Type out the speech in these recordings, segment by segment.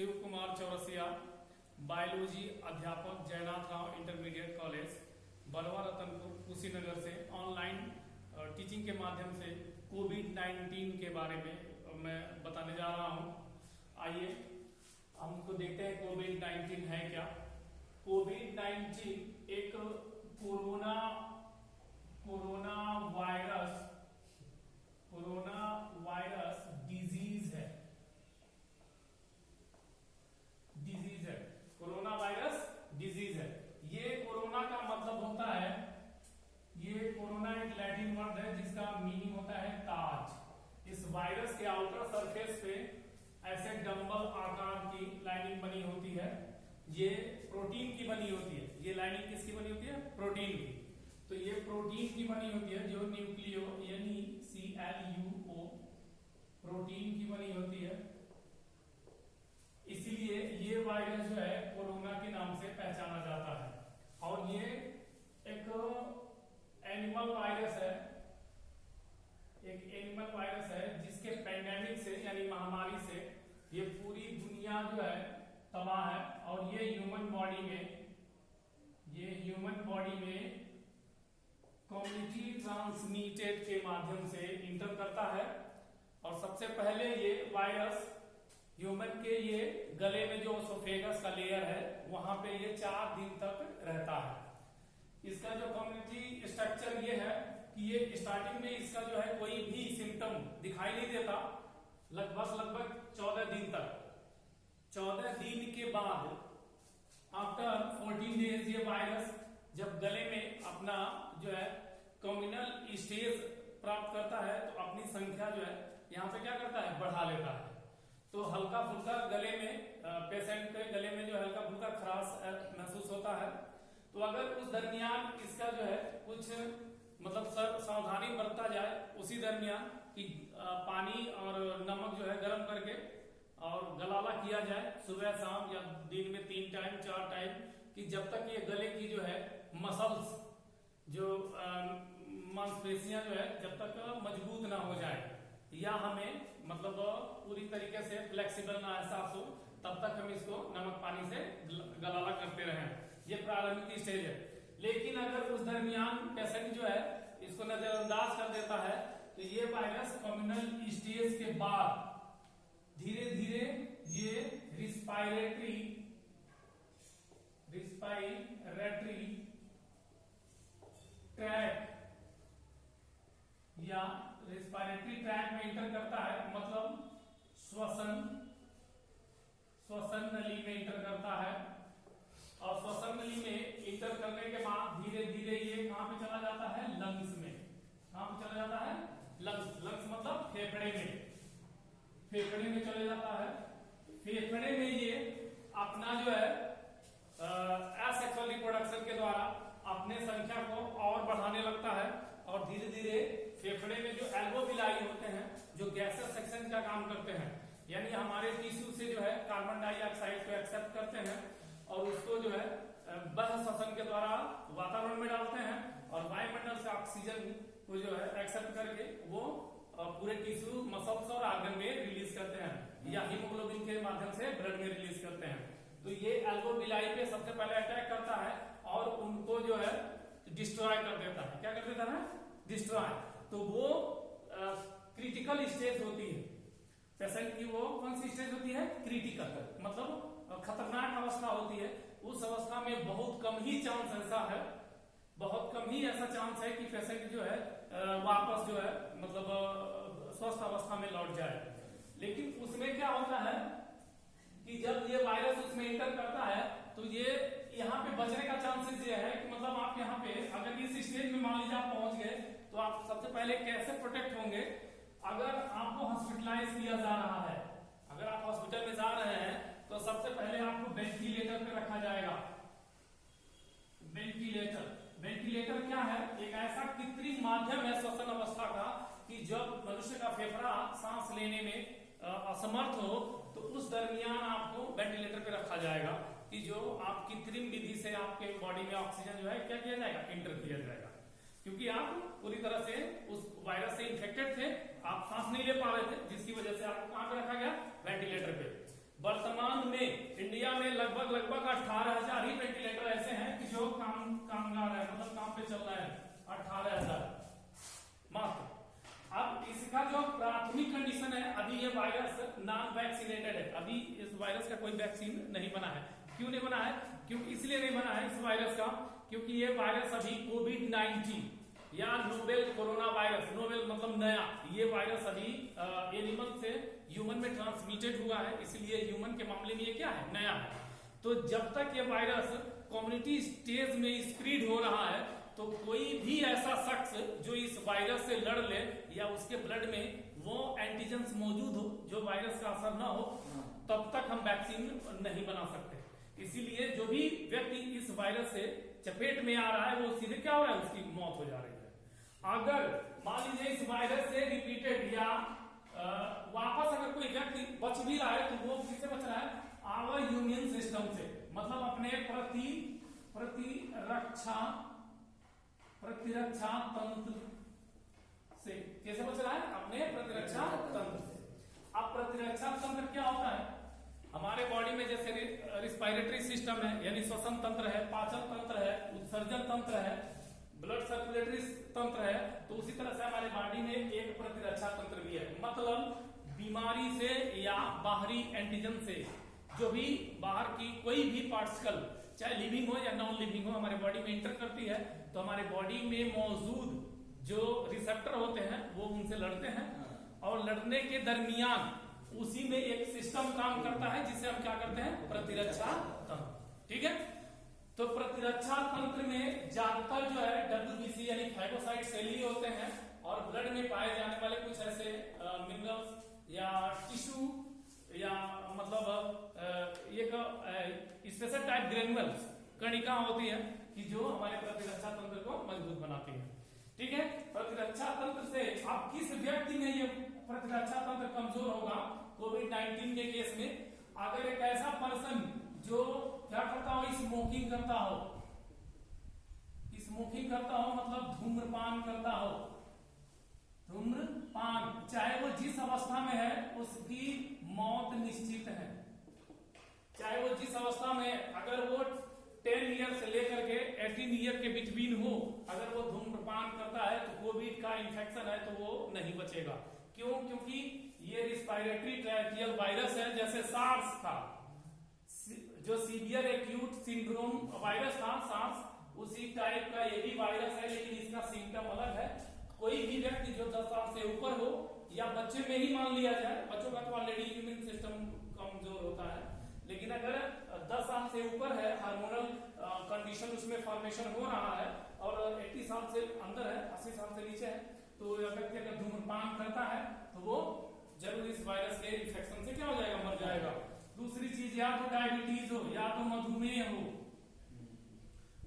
Shiv Kumar Chaurasia, biology अध्यापक, जयनाथ Rao intermediate college, बलवा रतनपुर, कुशीनगर से ऑनलाइन टीचिंग के माध्यम से कोविड-19 के बारे में मैं बताने जा रहा हूं। आइए हमको देखते हैं कोविड-19 है क्या। कोविड-19 एक कोरोना वायरस डिजीज है। कोरोना वायरस डिजीज है। ये कोरोना का मतलब होता है, ये कोरोना एक लैटिन वर्ड है जिसका मीनिंग होता है ताज। इस वायरस के आउटर सरफेस पे ऐसे डंबल आकार की लाइनिंग बनी होती है। ये प्रोटीन की बनी होती है। ये लाइनिंग किसकी बनी होती है? प्रोटीन की। तो ये प्रोटीन की बनी होती है जो न्यूक्लियो NECLUO प्रोटीन की बनी होती है। इसलिए ये वायरस जो है कोरोना के नाम से पहचाना जाता है। और ये एक एनिमल वायरस है, जिसके पेंडेमिक से यानी महामारी से ये पूरी दुनिया जो है तबाह है। और ये ह्यूमन बॉडी में कम्युनिटी ट्रांसमिटेड के माध्यम से इंटर करता है। और सबसे पहले ये वायरस ह्यूमन के ये गले में जो ओसोफेगस का लेयर है वहां पे ये 4 दिन तक रहता है। इसका जो कम्युनिटी स्ट्रक्चर ये है कि ये स्टार्टिंग में इसका जो है कोई भी सिम्टम दिखाई नहीं देता लगभग 14 दिन तक। 14 दिन के बाद आफ्टर 14 डेज ये वायरस जब गले में अपना जो है कम्युनल स्टेज प्राप्त करता है तो अपनी संख्या जो है यहाँ पे क्या करता है? बढ़ा लेता है। तो हल्का फुल्का गले में पेशेंट के गले में जो हल्का फुल्का खराश महसूस होता है। तो अगर उस दरमियान इसका जो है कुछ मतलब सावधानी बरता जाए उसी दरमियान कि पानी और नमक जो है गर्म करके और गलाला किया जाए सुबह शाम या दिन में 3 टाइम 4 टाइम, कि जब तक ये गले की जो है मसल्स जो मांसपेशियां जो है जब तक मजबूत ना हो जाए या हमें मतलब पूरी तरीके से फ्लेक्सिबल ना एहसास हो तब तक हम इसको नमक पानी से गलाला करते रहें। ये प्रारंभिक स्टेज है। लेकिन अगर उस दरमियान पेशेंट जो है इसको नजरअंदाज कर देता है तो ये वायरस कम्युनल स्टेज के बाद धीरे धीरे ये रिस्पायरेटरी ट्रैक या रेस्पिरेटरी ट्रैक में इंटर करता है, मतलब श्वसन नली में इंटर करता है। और श्वसन नली में इंटर करने के बाद धीरे धीरे ये कहां पे चला जाता है? लंग्स में। कहां पे चला जाता है? लंग्स मतलब फेफड़े में चले जाता है। फेफड़े में ये अपना जो है एसेक्सुअल रिप्रोडक्शन के द्वारा अपने संख्या को और बढ़ाने लगता है। और धीरे धीरे फेफड़े में जो एल्वोविलाई होते हैं जो गैसेस सेक्शन का काम करते हैं, यानी हमारे टिश्यू से जो है कार्बन डाइऑक्साइड को एक्सेप्ट करते हैं और उसको जो है बाह्य श्वसन के द्वारा वातावरण में डालते हैं और वायुमंडल से ऑक्सीजन को जो है एक्सेप्ट करके वो पूरे टिश्यू मसल्स और आर्गन में रिलीज करते हैं या हीमोग्लोबिन के माध्यम से ब्लड में रिलीज करते हैं। तो ये एल्वोविलाई पे सबसे पहले अटैक करता है और उनको जो है डिस्ट्रॉय कर देता है। क्या कर देता है? डिस्ट्रॉय। तो वो क्रिटिकल स्टेज होती है पेशेंट की। वो कौन सी स्टेज होती है? क्रिटिकल, मतलब खतरनाक अवस्था होती है। उस अवस्था में बहुत कम ही ऐसा चांस है कि पेशेंट जो है वापस जो है मतलब स्वस्थ अवस्था में लौट जाए। लेकिन उसमें क्या होता है कि जब ये वायरस उसमें इंटर करता है तो ये यहाँ पे बचने का चांसेस ये है कि मतलब आप यहाँ पे अगर इस स्टेज में मान लीजिए आप पहुंच गए तो आप सबसे पहले कैसे प्रोटेक्ट होंगे? अगर आपको हॉस्पिटलाइज किया जा रहा है, अगर आप हॉस्पिटल में जा रहे हैं तो सबसे पहले आपको वेंटिलेटर पे रखा जाएगा। वेंटिलेटर क्या है? एक ऐसा कृत्रिम माध्यम है श्वसन अवस्था का कि जब मनुष्य का फेफड़ा सांस लेने में असमर्थ हो तो उस दरमियान आपको वेंटिलेटर पे रखा जाएगा कि जो आप कृत्रिम विधि से आपके बॉडी में ऑक्सीजन जो है क्या किया जाएगा? इंटर किया जाएगा। क्योंकि आप पूरी तरह से उस वायरस से इन्फेक्टेड थे, आप सांस नहीं ले पा रहे थे, जिसकी वजह से आपको कहां पे रखा गया? वेंटिलेटर पे। वर्तमान में वायरस नॉन वैक्सीनेटेड है, अभी इस वायरस का कोई वैक्सीन नहीं बना है। क्यों नहीं बना है? क्योंकि इसलिए नहीं बना है इस वायरस का, क्योंकि ये वायरस अभी कोविड-19 या नोवेल कोरोना वायरस, नोवेल मतलब नया, ये वायरस अभी एनिमल से ह्यूमन में ट्रांसमिटेड हुआ है, इसलिए ह्यूमन के मामले में ये क्या है, नया है। तो जब तक ये वायरस कम्युनिटी स्टेज में स्प्रेड हो रहा है, तो कोई भी ऐसा शख्स जो इस वायरस से लड़ ले या उसके ब्लड में वो एंटीजेंस मौजूद हो जो वायरस का असर ना हो, तब तक हम वैक्सीन नहीं बना सकते। इसीलिए जो भी व्यक्ति इस वायरस से चपेट में आ रहा है, वो सीधे क्या हो रहा है, उसकी मौत हो जा रही है। अगर मान लीजिए इस वायरस से रिपीटेड या वापस अगर कोई व्यक्ति बच भी रहा है, तो वो किससे बच रहा है, आवर इम्यून सिस्टम से, मतलब अपने प्रतिरक्षा तंत्र से। कैसे बच रहा है? अपने प्रतिरक्षा तंत्र से। अब प्रतिरक्षा तंत्र क्या होता है? हमारे बॉडी में जैसे रिस्पायरेटरी सिस्टम है, यानी श्वसन तंत्र है, पाचन तंत्र है, उत्सर्जन तंत्र है, ब्लड सर्कुलेटरी तंत्र है, तो उसी तरह से हमारे बॉडी में एक प्रतिरक्षा तंत्र भी है। मतलब बीमारी से या बाहरी एंटीजन से जो भी बाहर की कोई भी पार्टिकल, चाहे लिविंग हो या नॉन लिविंग हो, हमारे बॉडी में इंटर करती है, तो हमारे बॉडी में मौजूद जो रिसेप्टर होते हैं वो उनसे लड़ते हैं, और लड़ने के दरमियान उसी में एक सिस्टम काम करता है जिसे हम क्या करते हैं, प्रतिरक्षा तंत्र। ठीक है, तो प्रतिरक्षा तंत्र में ज्यादातर जो है WBC यानी फाइब्रोसाइट सेल ही होते हैं, और ब्लड में पाए जाने वाले कुछ ऐसे मिनरल्स या टिश्यू या मतलब एक स्पेशल टाइप ग्रेनुअल्स, कणिका होती है कि जो हमारे प्रतिरक्षा तंत्र को मजबूत बनाती है। ठीक है, प्रतिरक्षा तंत्र से अब किस व्यक्ति में ये प्रतिरक्षा तंत्र कमजोर होगा कोविड-19 के केस में? अगर एक ऐसा पर्सन जो क्या करता हो, स्मोकिंग करता हो, स्मोकिंग करता हो मतलब धूम्रपान करता हो, धूम्रपान, चाहे वो जिस अवस्था में है उसकी मौत निश्चित है। चाहे वो जिस अवस्था में, अगर वो 10 ईयर से लेकर के 18 ईयर के बिटवीन हो, अगर वो धूम्रपान करता है तो कोविड का इंफेक्शन है तो वो नहीं बचेगा। क्यों? क्योंकि ये रिस्पायरेटरी ट्रैकियल वायरस है, जैसे सार्स था, जो सीवियर एक्यूट सिंड्रोम वायरस था सार्स, उसी टाइप का ये भी वायरस है, लेकिन इसका सिम्टम अलग है। कोई भी व्यक्ति जो 10 साल से ऊपर हो या बच्चे में ही मान लिया जाए, बच्चों का तो ऑलरेडी इम्यून सिस्टम कमजोर होता है, लेकिन अगर 10 साल से ऊपर है, हार्मोनल कंडीशन उसमें फॉर्मेशन हो रहा है, और 80 साल से अंदर है, 80 साल से नीचे है, तो व्यक्ति अगर धूम्रपान करता है तो वो जरूर इस वायरस के इन्फेक्शन से क्या हो जाएगा, मर जाएगा। दूसरी चीज, या तो डायबिटीज हो या तो मधुमेह हो,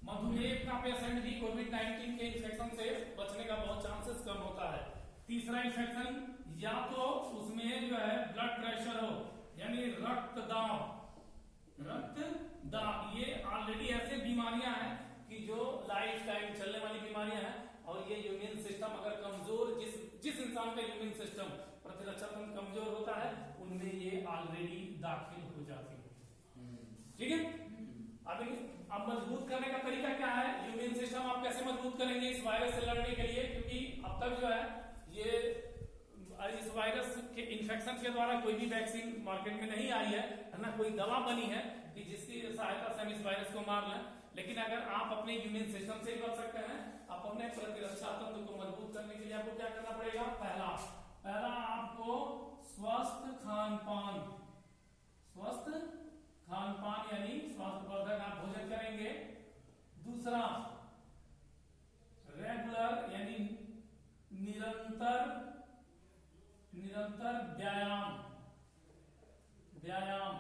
मधुमेह का पेशेंट भी कोविड-19 के इन्फेक्शन से बचने का बहुत चांसेस कम होता है। तीसरा इन्फेक्शन, या तो उसमें जो है ब्लड प्रेशर हो, यानी रक्तदाब, ये ऑलरेडी ऐसे बीमारियां हैं कि जो लाइफ टाइम चलने वाली बीमारियां हैं, और ये इम्यून सिस्टम अगर कमजोर, जिस इंसान का इम्यून सिस्टम प्रतिरक्षा तंत्र कमजोर होता है, उनमें ये ऑलरेडी दाखिल हो जाती है। ठीक है, अभी अब मजबूत करने का तरीका क्या है, इम्यून सिस्टम आप कैसे मजबूत करेंगे इस वायरस से लड़ने के लिए? क्योंकि अब तक जो है ये इस वायरस के इन्फेक्शन के द्वारा कोई भी वैक्सीन मार्केट में नहीं आई है ना कोई दवा बनी है कि जिसकी सहायता से हम इस वायरस को मार लें। लेकिन अगर आप अपने इम्यून सिस्टम से ही बच सकते हैं, आप अपने प्रतिरक्षा तंत्र को मजबूत करने के लिए आपको क्या करना पड़ेगा? पहला आपको स्वस्थ खान पान यानी स्वास्थ्यवर्धक आप भोजन करेंगे। दूसरा, रेगुलर यानी निरंतर व्यायाम।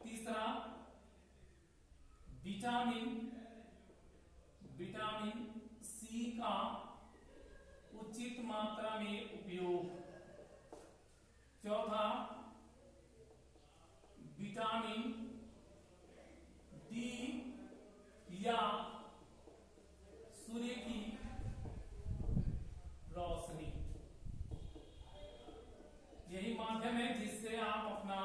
तीसरा, विटामिन सी का उचित मात्रा में उपयोग। चौथा, विटामिन डी या सूर्य की रोशनी, यही माध्यम है जिससे आप अपना